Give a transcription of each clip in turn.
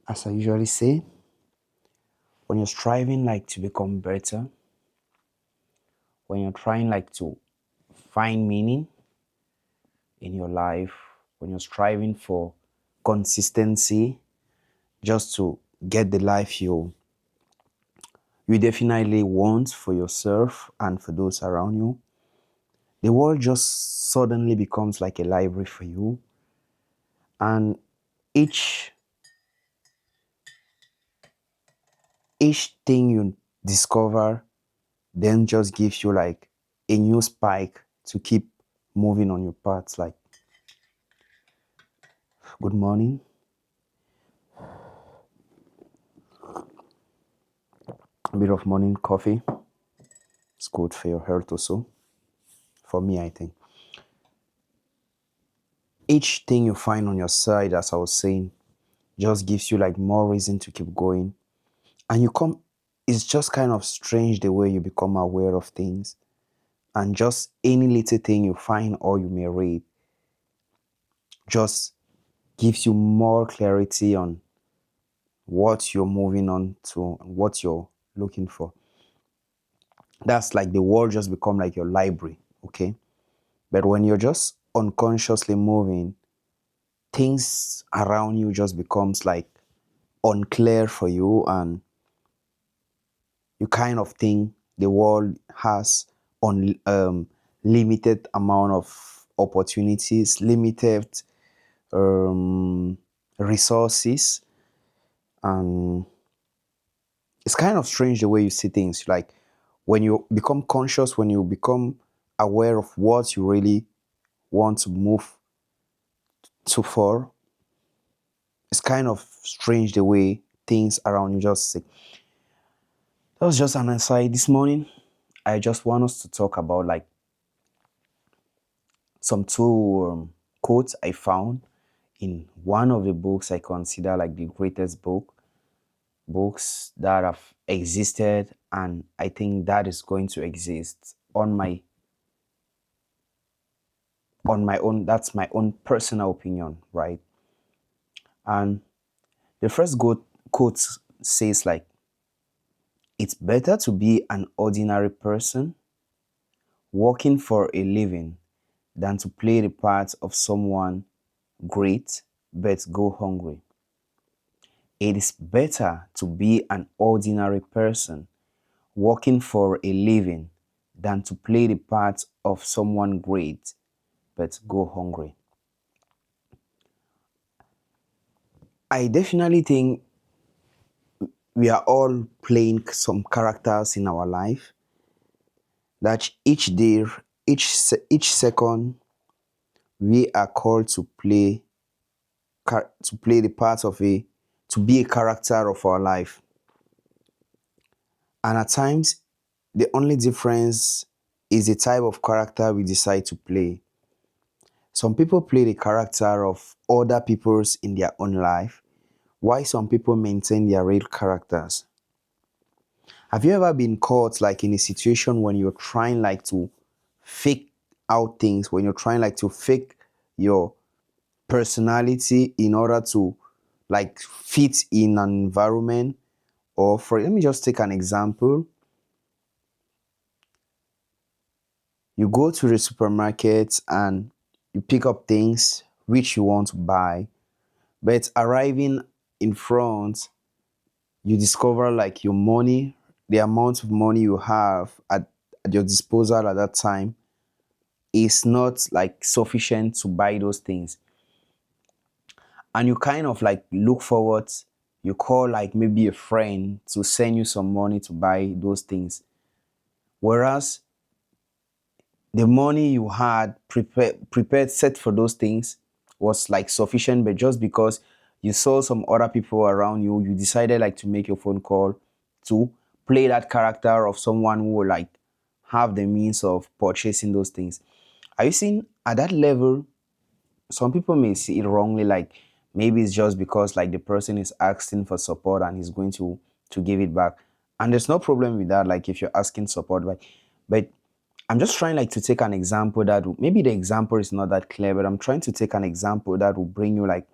As I usually say, when you're striving to become better, when you're trying to find meaning in your life, when you're striving for consistency just to get the life you definitely want for yourself and for those around you, the world just suddenly becomes like a library for you. And each each thing you discover then just gives you like a new spike to keep moving on your path. Like, good morning, a bit of morning coffee. It's good for your health also. For me, I think each thing you find on your side, as I was saying, just gives you like more reason to keep going. And it's just kind of strange the way you become aware of things. And just any little thing you find or you may read just gives you more clarity on what you're moving on to and what you're looking for. That's like the world just become like your library, okay? But when you're just unconsciously moving, things around you just becomes like unclear for you, and you kind of think the world has limited amount of opportunities, limited um, resources, and it's kind of strange the way you see things. Like when you become conscious, when you become aware of what you really want to move to for, it's kind of strange the way things around you just say. That was just an aside this morning. I just want us to talk about like some two quotes I found in one of the books I consider like the greatest books that have existed, and I think that is going to exist on my own. That's my own personal opinion, right? And the first quote says like, it's better to be an ordinary person working for a living than to play the part of someone great but go hungry. It is better to be an ordinary person working for a living than to play the part of someone great but go hungry. I definitely think we are all playing some characters in our life that each day, each second, we are called to play the part of to be a character of our life. And at times, the only difference is the type of character we decide to play. Some people play the character of other people's in their own life, while some people maintain their real characters. Have you ever been caught like in a situation when you're trying like to fake out things, when you're trying like to fake your personality in order to like fit in an environment? Or for let me just take an example. You go to the supermarket and you pick up things which you want to buy, but arriving in front, you discover like your money, the amount of money you have at your disposal at that time is not like sufficient to buy those things. And you kind of like look forward, you call like maybe a friend to send you some money to buy those things. Whereas the money you had prepared set for those things was like sufficient, but just because you saw some other people around you, you decided like to make your phone call to play that character of someone who will like have the means of purchasing those things. Are you seeing at that level? Some people may see it wrongly, like maybe it's just because like the person is asking for support and he's going to give it back, and there's no problem with that. Like if you're asking support, but I'm just trying like to take an example maybe the example is not that clear, but I'm trying to take an example that will bring you like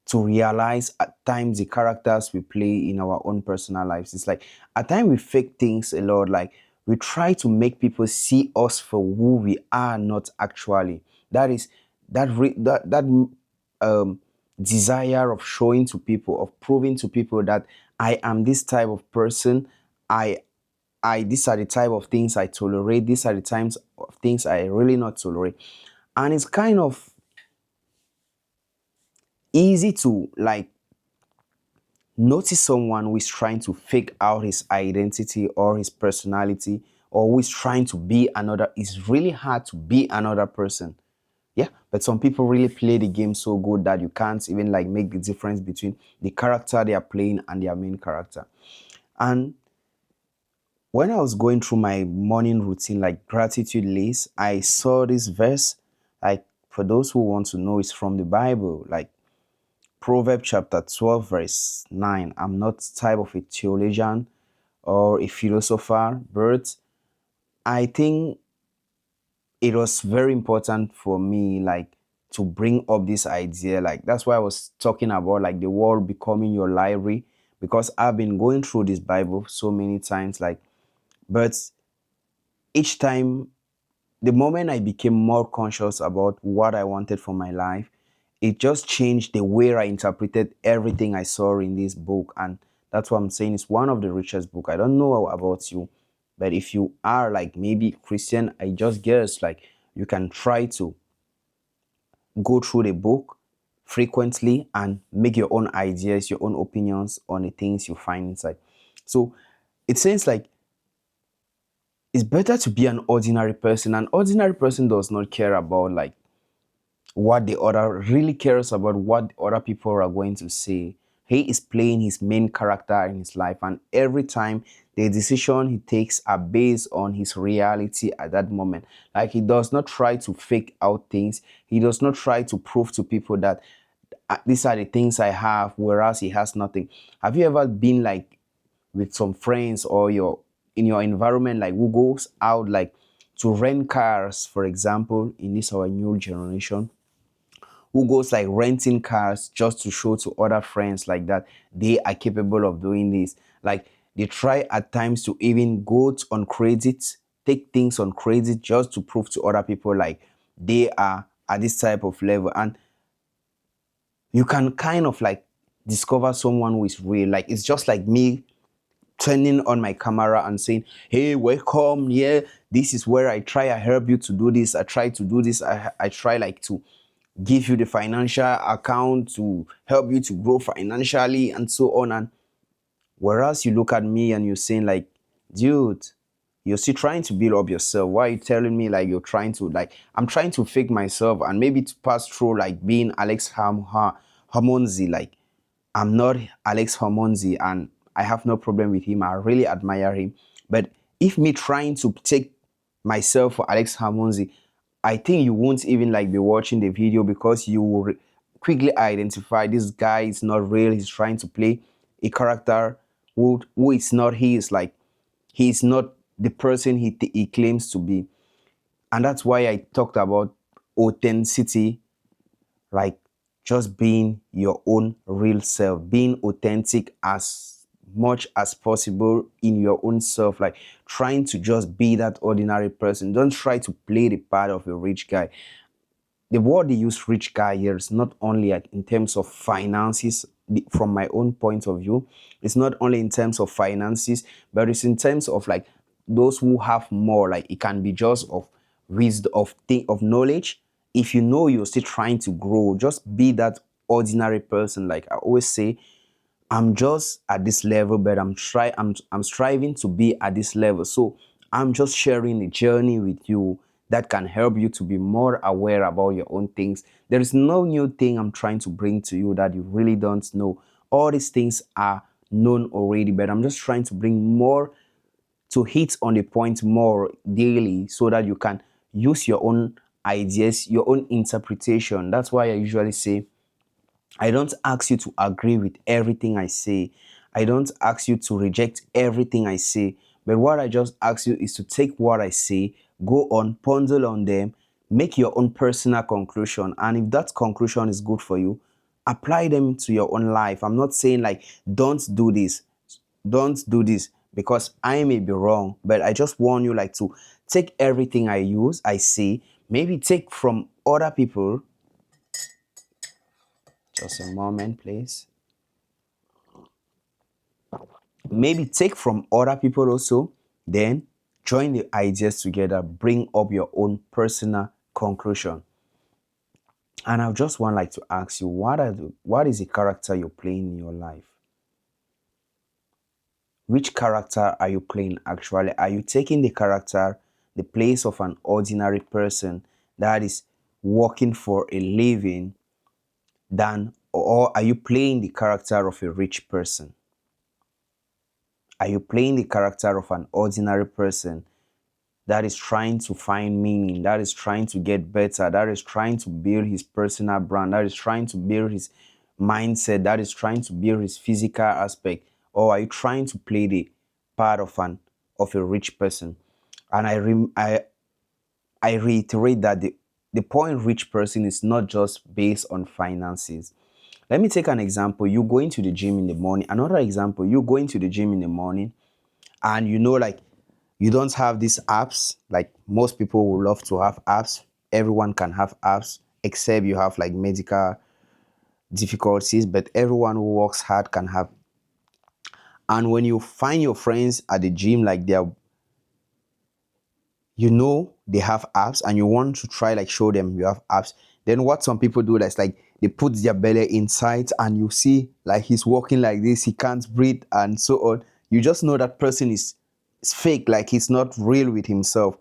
to realize at times the characters we play in our own personal lives. It's like at times we fake things a lot. Like we try to make people see us for who we are not actually. That is that um desire of showing to people, of proving to people that I am this type of person. I these are the type of things I tolerate. These are the times of things I really not tolerate. And it's kind of easy to like notice someone who is trying to fake out his identity or his personality, or who is trying to be another. It's really hard to be another person. Yeah, but some people really play the game so good that you can't even like make the difference between the character they are playing and their main character. And when I was going through my morning routine, like gratitude list, I saw this verse. Like, for those who want to know, it's from the Bible. Like Proverbs chapter 12, verse 9. I'm not type of a theologian or a philosopher, but I think it was very important for me, like, to bring up this idea. Like, that's why I was talking about like the world becoming your library, because I've been going through this Bible so many times, like, but each time, the moment I became more conscious about what I wanted for my life, it just changed the way I interpreted everything I saw in this book. And that's what I'm saying. It's one of the richest book. I don't know about you, but if you are like maybe Christian, I just guess like you can try to go through the book frequently and make your own ideas, your own opinions on the things you find inside. So it says like it's better to be an ordinary person. An ordinary person does not care about like what the other really cares about, what other people are going to say. He is playing his main character in his life, and every time the decision he takes are based on his reality at that moment. Like he does not try to fake out things. He does not try to prove to people that these are the things I have, whereas he has nothing. Have you ever been like with some friends or your in your environment, like who goes out like to rent cars, for example, in this our new generation, who goes like renting cars just to show to other friends like that they are capable of doing this. Like they try at times to even on credit, take things on credit just to prove to other people like they are at this type of level. And you can kind of like discover someone who is real. Like it's just like me turning on my camera and saying, hey, welcome, yeah, this is where I try, I help you to do this, I try to do this, I try like to give you the financial account to help you to grow financially and so on. And whereas you look at me and you're saying like, dude, you're still trying to build up yourself. Why are you telling me like you're trying to like I'm trying to fake myself and maybe to pass through like being Hamonzi. Like I'm not Alex Hamonzi and I have no problem with him. I really admire him. But if me trying to take myself for Alex Hamonzi, I think you won't even like be watching the video, because you will quickly identify this guy is not real. He's trying to play a character who is not he. Is like he's not the person he claims to be. And that's why I talked about authenticity, like just being your own real self, being authentic as much as possible in your own self, like trying to just be that ordinary person. Don't try to play the part of a rich guy. The word they use rich guy here is not only like in terms of finances. From my own point of view, it's not only in terms of finances, but it's in terms of like those who have more. Like it can be just of wisdom, of knowledge. If you know you're still trying to grow, just be that ordinary person. Like I always say, I'm just at this level, but I'm striving to be at this level. So I'm just sharing a journey with you that can help you to be more aware about your own things. There is no new thing I'm trying to bring to you that you really don't know. All these things are known already, but I'm just trying to bring more, to hit on the point more daily, so that you can use your own ideas, your own interpretation. That's why I usually say I don't ask you to agree with everything I say. I don't ask you to reject everything I say. But what I just ask you is to take what I say, go on, ponder on them, make your own personal conclusion. And if that conclusion is good for you, apply them to your own life. I'm not saying like don't do this because I may be wrong, but I just want you like to take everything I see, maybe take from other people. Just a moment, please. Maybe take from other people also, then join the ideas together, bring up your own personal conclusion. And I just want like to ask you, what is the character you're playing in your life? Which character are you playing actually? Are you taking the place of an ordinary person that is working for a living, than, or are you playing the character of a rich person? Are you playing the character of an ordinary person that is trying to find meaning, that is trying to get better, that is trying to build his personal brand, that is trying to build his mindset, that is trying to build his physical aspect? Or are you trying to play the part of a rich person? And I reiterate that the point rich person is not just based on finances. Let me take an example. You going to the gym in the morning. Another example, you going to the gym in the morning, and like you don't have these apps. Like most people would love to have apps. Everyone can have apps except you have like medical difficulties, but everyone who works hard can have. And when you find your friends at the gym, like they have apps, and you want to try like show them you have apps, then what some people do is like they put their belly inside, and you see like he's walking like this, he can't breathe and so on. You just know that person is fake, like he's not real with himself.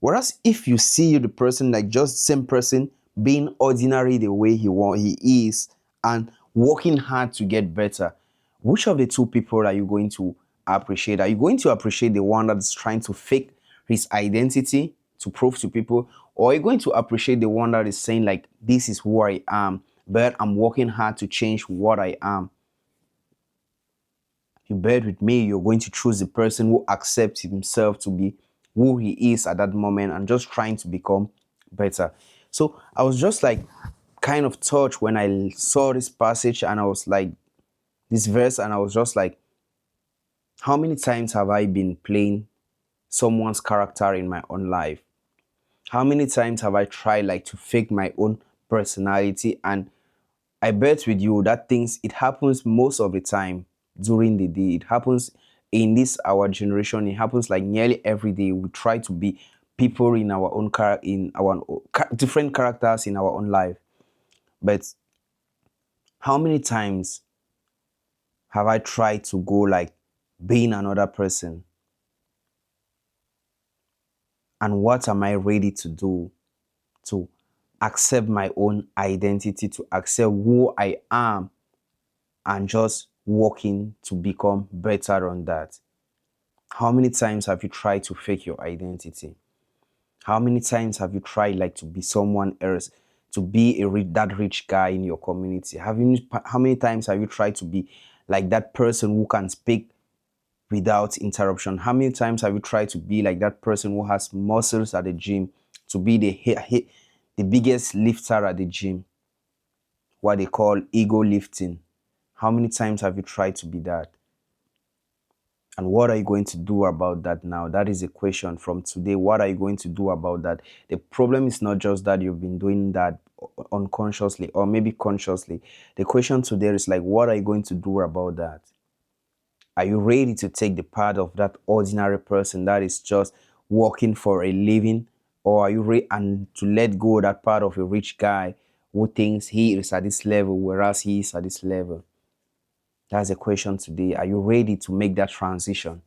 Whereas if you see the person, like just same person being ordinary the way he is, and working hard to get better, which of the two people are you going to appreciate? Are you going to appreciate the one that's trying to fake his identity to prove to people, or are you going to appreciate the one that is saying like, this is who I am, but I'm working hard to change what I am? You bet with me, you're going to choose the person who accepts himself to be who he is at that moment and just trying to become better. So I was just like kind of touched when I saw this passage, and I was like, this verse, and I was just like, how many times have I been playing someone's character in my own life? How many times have I tried like to fake my own personality? And I bet with you that it happens most of the time during the day. It happens in this our generation. It happens like nearly every day. We try to be people in our own different characters in our own life. But how many times have I tried to go like being another person? And what am I ready to do to accept my own identity, to accept who I am, and just working to become better on that? How many times have you tried to fake your identity? How many times have you tried like to be someone else, to be that rich guy in your community? How many times have you tried to be like that person who can speak without interruption? How many times have you tried to be like that person who has muscles at the gym, to be the biggest lifter at the gym, what they call ego lifting? How many times have you tried to be that? And what are you going to do about that now? That is a question from today. What are you going to do about that? The problem is not just that you've been doing that unconsciously or maybe consciously. The question today is like, what are you going to do about that? Are you ready to take the part of that ordinary person that is just working for a living? Or are you ready and to let go of that part of a rich guy who thinks he is at this level, whereas he is at this level? That's the question today. Are you ready to make that transition?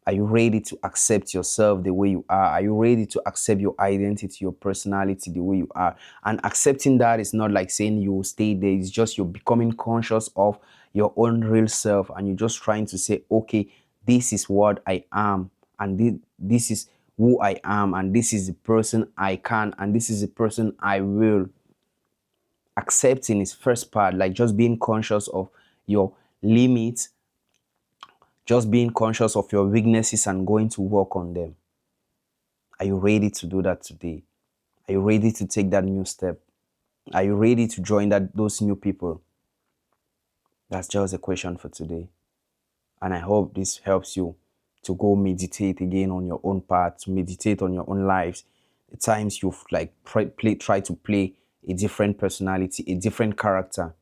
Are you ready to accept yourself the way you are? Are you ready to accept your identity, your personality the way you are? And accepting that is not like saying you will stay there. It's just you're becoming conscious of your own real self, and you're just trying to say, okay, this is what I am, and this is who I am, and this is the person I can, and this is the person I will. Accepting is first part, like just being conscious of your limits, just being conscious of your weaknesses and going to work on them. Are you ready to do that today? Are you ready to take that new step? Are you ready to join those new people? That's just a question for today. And I hope this helps you to go meditate again on your own path, to meditate on your own lives. The times you've like try to play a different personality, a different character.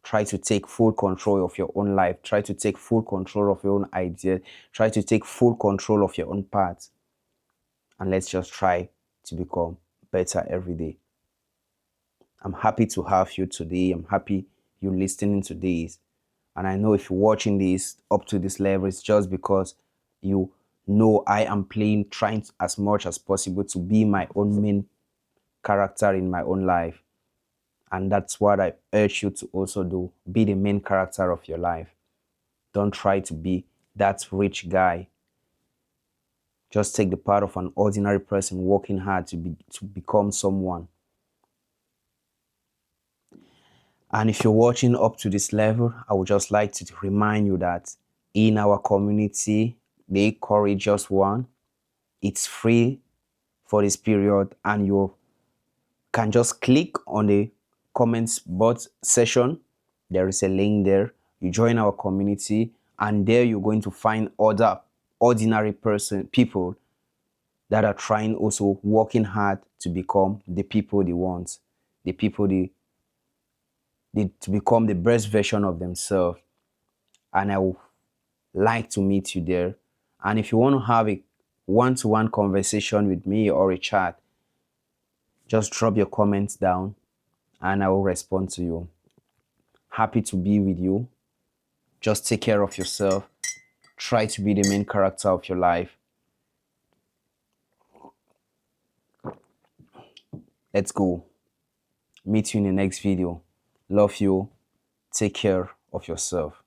Try to take full control of your own life. Try to take full control of your own idea. Try to take full control of your own path. And let's just try to become better every day. I'm happy to have you today. I'm happy you're listening to this. And I know if you're watching this up to this level, it's just because you know I am trying as much as possible to be my own main character in my own life. And that's what I urge you to also do. Be the main character of your life. Don't try to be that rich guy. Just take the part of an ordinary person working hard to become someone. And if you're watching up to this level, I would just like to remind you that in our community, the Courageous One, it's free for this period, and you can just click on the comments box session. There is a link there. You join our community, and there you're going to find other ordinary people that are trying, also working hard to become the people they want, the people they to become the best version of themselves. And I would like to meet you there. And if you want to have a one-to-one conversation with me or a chat, just drop your comments down and I will respond to you. Happy to be with you. Just take care of yourself. Try to be the main character of your life. Let's go. Meet you in the next video. Love you. Take care of yourself.